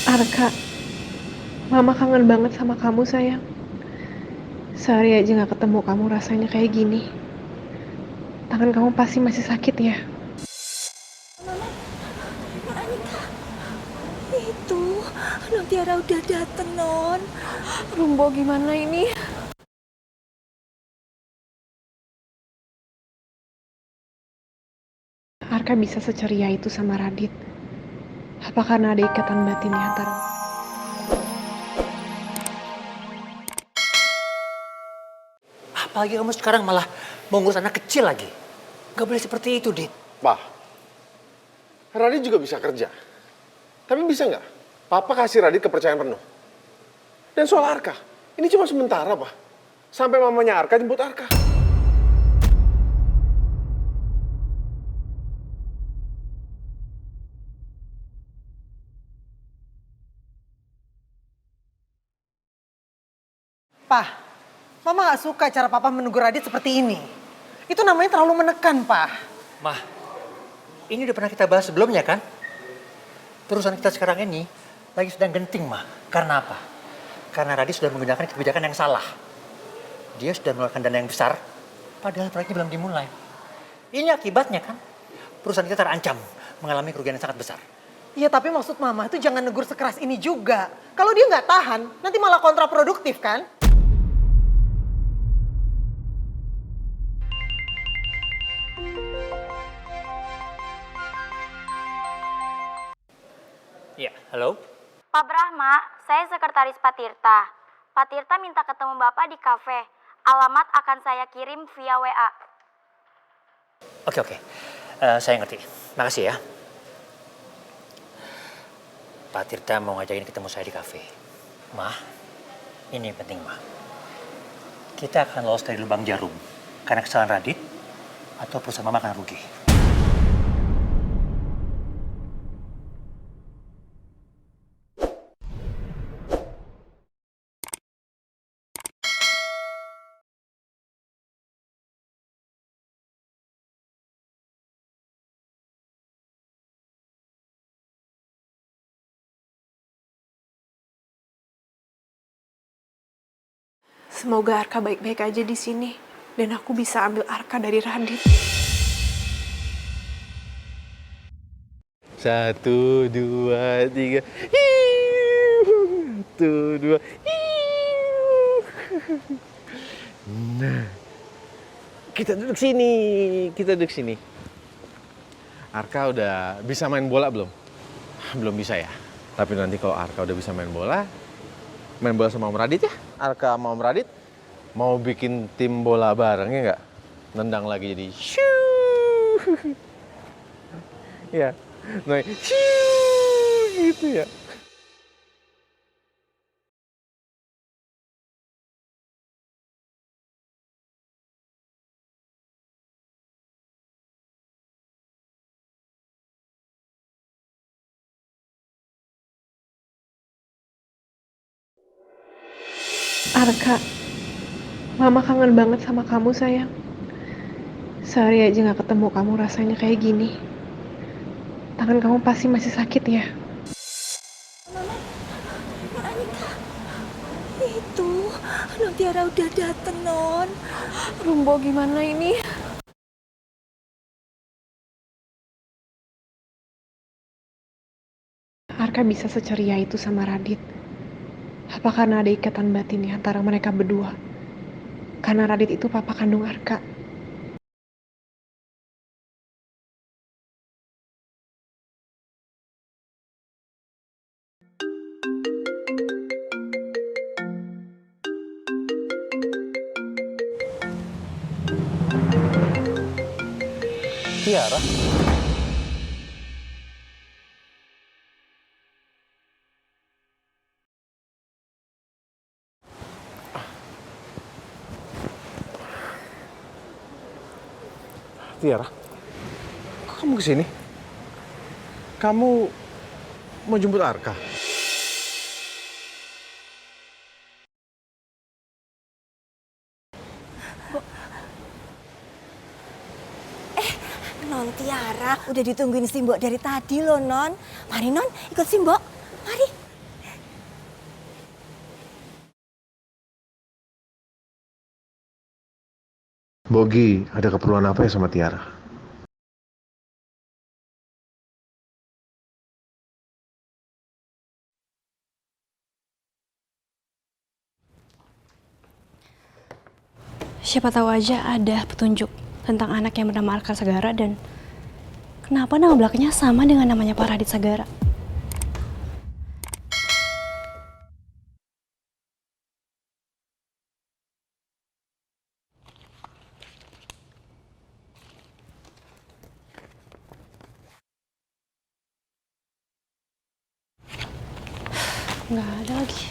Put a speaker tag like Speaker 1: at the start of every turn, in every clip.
Speaker 1: Arka, Mama kangen banget sama kamu sayang. Sehari aja gak ketemu kamu rasanya kayak gini. Tangan kamu pasti masih sakit ya?
Speaker 2: Anita, itu Non Tiara udah dateng, Non.
Speaker 1: Rumbo gimana ini? Arka bisa seceria itu sama Radit. Apa karena ada ikatan batin di antara...
Speaker 3: Apalagi kamu sekarang malah mau ngurus anak kecil lagi. Gak boleh seperti itu, Dit.
Speaker 4: Pak, Radit juga bisa kerja. Tapi bisa nggak? Papa kasih Radit kepercayaan penuh. Dan soal Arka, ini cuma sementara, Pak. Sampai mamanya Arka jemput Arka.
Speaker 5: Pak, Mama gak suka cara Papa menegur Radit seperti ini. Itu namanya terlalu menekan, Pak.
Speaker 3: Mah, ini udah pernah kita bahas sebelumnya kan? Perusahaan kita sekarang ini lagi sedang genting, Mah. Karena apa? Karena Radit sudah menggunakan kebijakan yang salah. Dia sudah mengeluarkan dana yang besar, padahal proyeknya belum dimulai. Ini akibatnya kan? Perusahaan kita terancam mengalami kerugian yang sangat besar.
Speaker 5: Iya, tapi maksud Mama itu jangan negur sekeras ini juga. Kalau dia nggak tahan, nanti malah kontraproduktif kan?
Speaker 3: Iya, halo?
Speaker 6: Pak Brahma, saya sekretaris Pak Tirta. Pak Tirta minta ketemu Bapak di kafe. Alamat akan saya kirim via WA.
Speaker 3: Oke. Saya ngerti. Makasih ya. Pak Tirta mau ngajakin ketemu saya di kafe. Mah, ini yang penting, Mah. Kita akan lolos dari lubang jarum. Karena kesalahan Radit, atau perusahaan Mama akan rugi.
Speaker 1: Semoga Arka baik-baik aja di sini. Dan aku bisa ambil Arka dari Radit.
Speaker 4: 1, 2, 3. Hiu. 1, 2. Hiu. Nah, kita duduk sini. Arka udah bisa main bola belum? Belum bisa ya. Tapi nanti kalau Arka udah bisa main bola sama Om Radit ya. Arka sama Om Radit mau bikin tim bola bareng ya nggak? Nendang lagi jadi shoo. Ya, nah, shoo, gitu ya.
Speaker 1: Arka, Mama kangen banget sama kamu sayang. Sehari aja gak ketemu kamu rasanya kayak gini. Tangan kamu pasti masih sakit ya?
Speaker 2: Anita, itu Non Tiara udah dateng, Non.
Speaker 1: Rumbo gimana ini? Arka bisa seceria itu sama Radit. Apa karena ada ikatan batin di antara mereka berdua? Karena Radit itu papa kandung Arka.
Speaker 3: Tiara?
Speaker 4: Tiara, kok kamu kesini? Kamu mau jemput Arka?
Speaker 2: Non Tiara udah ditungguin Simbok dari tadi loh, Non. Mari, Non, ikut Simbok. Mari.
Speaker 4: Bogi ada keperluan apa ya sama Tiara?
Speaker 7: Siapa tahu aja ada petunjuk tentang anak yang bernama Arka Sagara dan kenapa nama belakangnya sama dengan namanya Pak Radit Sagara. Nggak ada lagi.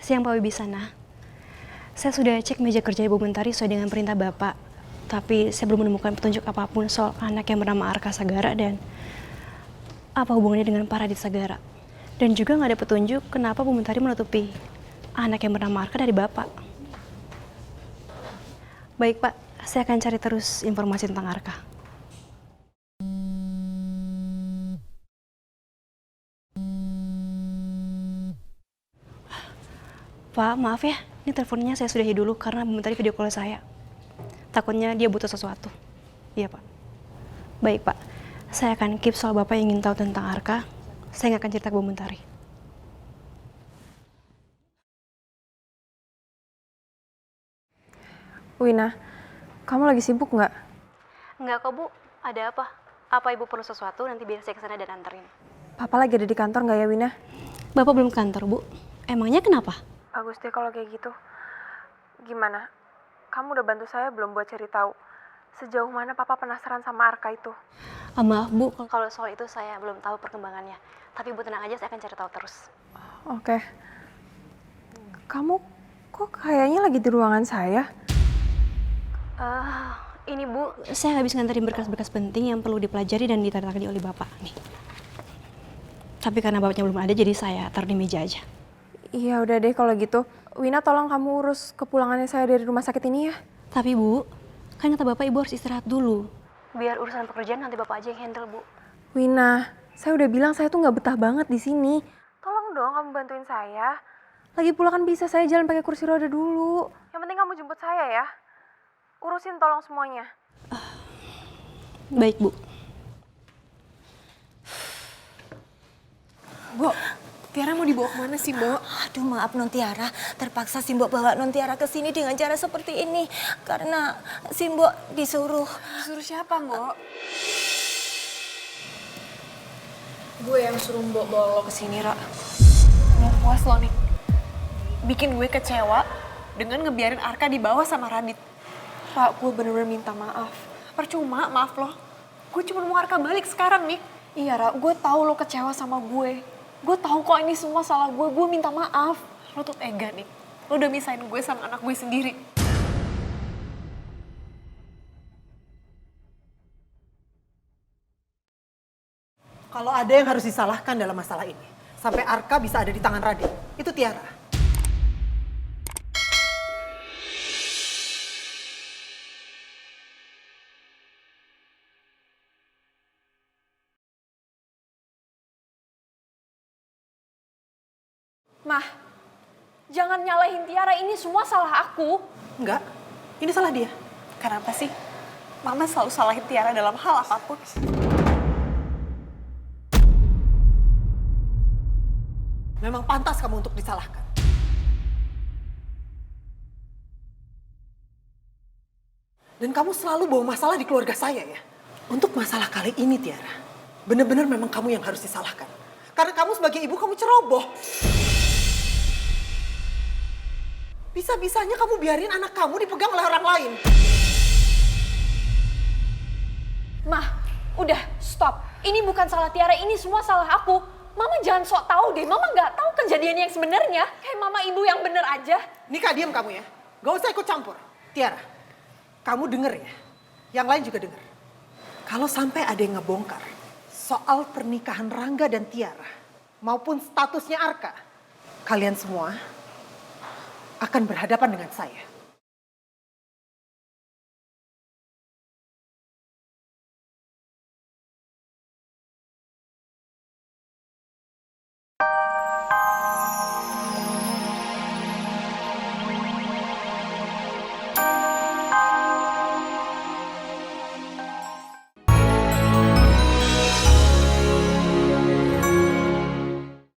Speaker 7: Siang Pak Wibisana. Saya sudah cek meja kerja Ibu Mentari sesuai dengan perintah Bapak. Tapi saya belum menemukan petunjuk apapun soal anak yang bernama Arka Sagara dan apa hubungannya dengan Pak Radit Sagara. Dan juga nggak ada petunjuk kenapa Bu Mentari menutupi anak yang bernama Arka dari Bapak. Baik Pak, saya akan cari terus informasi tentang Arka. Pak, maaf ya, ini teleponnya saya sudahi dulu karena Bu Mentari video call saya. Takutnya dia butuh sesuatu. Iya Pak. Baik Pak, saya akan keep soal Bapak yang ingin tahu tentang Arka. Saya nggak akan cerita ke Bu Mentari.
Speaker 8: Wina, kamu lagi sibuk nggak?
Speaker 7: Nggak kok Bu, ada apa? Apa Ibu perlu sesuatu, nanti biar saya kesana dan anterin.
Speaker 8: Papa lagi ada di kantor nggak ya, Wina?
Speaker 7: Bapak belum kantor Bu, emangnya kenapa?
Speaker 8: Bagus deh kalau kayak gitu. Gimana? Kamu udah bantu saya belum buat cari tahu sejauh mana Papa penasaran sama Arka itu?
Speaker 7: Maaf Bu, kalau soal itu saya belum tahu perkembangannya. Tapi Bu tenang aja, saya akan cari tahu terus.
Speaker 8: Oke. Kamu kok kayaknya lagi di ruangan saya?
Speaker 7: Ini Bu, saya habis nganterin berkas-berkas penting yang perlu dipelajari dan ditandatangani oleh Bapak. Nih. Tapi karena Bapaknya belum ada, jadi saya taruh di meja aja.
Speaker 8: Iya udah deh kalau gitu. Wina tolong kamu urus kepulangannya saya dari rumah sakit ini ya.
Speaker 7: Tapi Bu, kan kata Bapak Ibu harus istirahat dulu. Biar urusan pekerjaan nanti Bapak aja yang handle Bu.
Speaker 8: Wina, saya udah bilang saya tuh nggak betah banget di sini. Tolong dong kamu bantuin saya. Lagi pula kan bisa saya jalan pakai kursi roda dulu. Yang penting kamu jemput saya ya. Urusin tolong semuanya.
Speaker 7: Baik Bu.
Speaker 5: Mbok, Tiara mau dibawa kemana sih, Mbok?
Speaker 2: Aduh maaf Non Tiara, terpaksa Simbok bawa Non Tiara ke sini dengan cara seperti ini karena Simbok disuruh.
Speaker 5: Suruh siapa, Mbok?
Speaker 8: Gue yang suruh Mbok bawa lo ke sini, Ra.
Speaker 5: Nggak puas lo nih. Bikin gue kecewa dengan ngebiarin Arka dibawa sama Radit.
Speaker 8: Ra, gue bener-bener minta maaf.
Speaker 5: Percuma, maaf lo. Gue cuma mau Arka balik sekarang nih.
Speaker 8: Iya, Ra, gue tahu lo kecewa sama gue. Gue tahu kok ini semua salah gue minta maaf.
Speaker 5: Lo tuh tega nih. Lo udah misahin gue sama anak gue sendiri. Kalau ada yang harus disalahkan dalam masalah ini, sampai Arka bisa ada di tangan Radit, itu Tiara.
Speaker 8: Mah, jangan nyalahin Tiara, ini semua salah aku.
Speaker 5: Enggak, ini salah dia. Kenapa sih? Mama selalu salahin Tiara dalam hal apapun. Memang pantas kamu untuk disalahkan. Dan kamu selalu bawa masalah di keluarga saya ya. Untuk masalah kali ini Tiara, benar-benar memang kamu yang harus disalahkan. Karena kamu sebagai ibu kamu ceroboh. Bisa-bisanya kamu biarin anak kamu dipegang oleh orang lain.
Speaker 8: Mah, udah stop. Ini bukan salah Tiara, ini semua salah aku. Mama jangan sok tahu deh, Mama nggak tahu kejadian yang sebenarnya. Kayak Mama ibu yang bener aja.
Speaker 5: Nika, diam kamu ya. Gak usah ikut campur. Tiara, kamu denger ya. Yang lain juga denger. Kalau sampai ada yang ngebongkar soal pernikahan Rangga dan Tiara maupun statusnya Arka, kalian semua akan berhadapan dengan saya.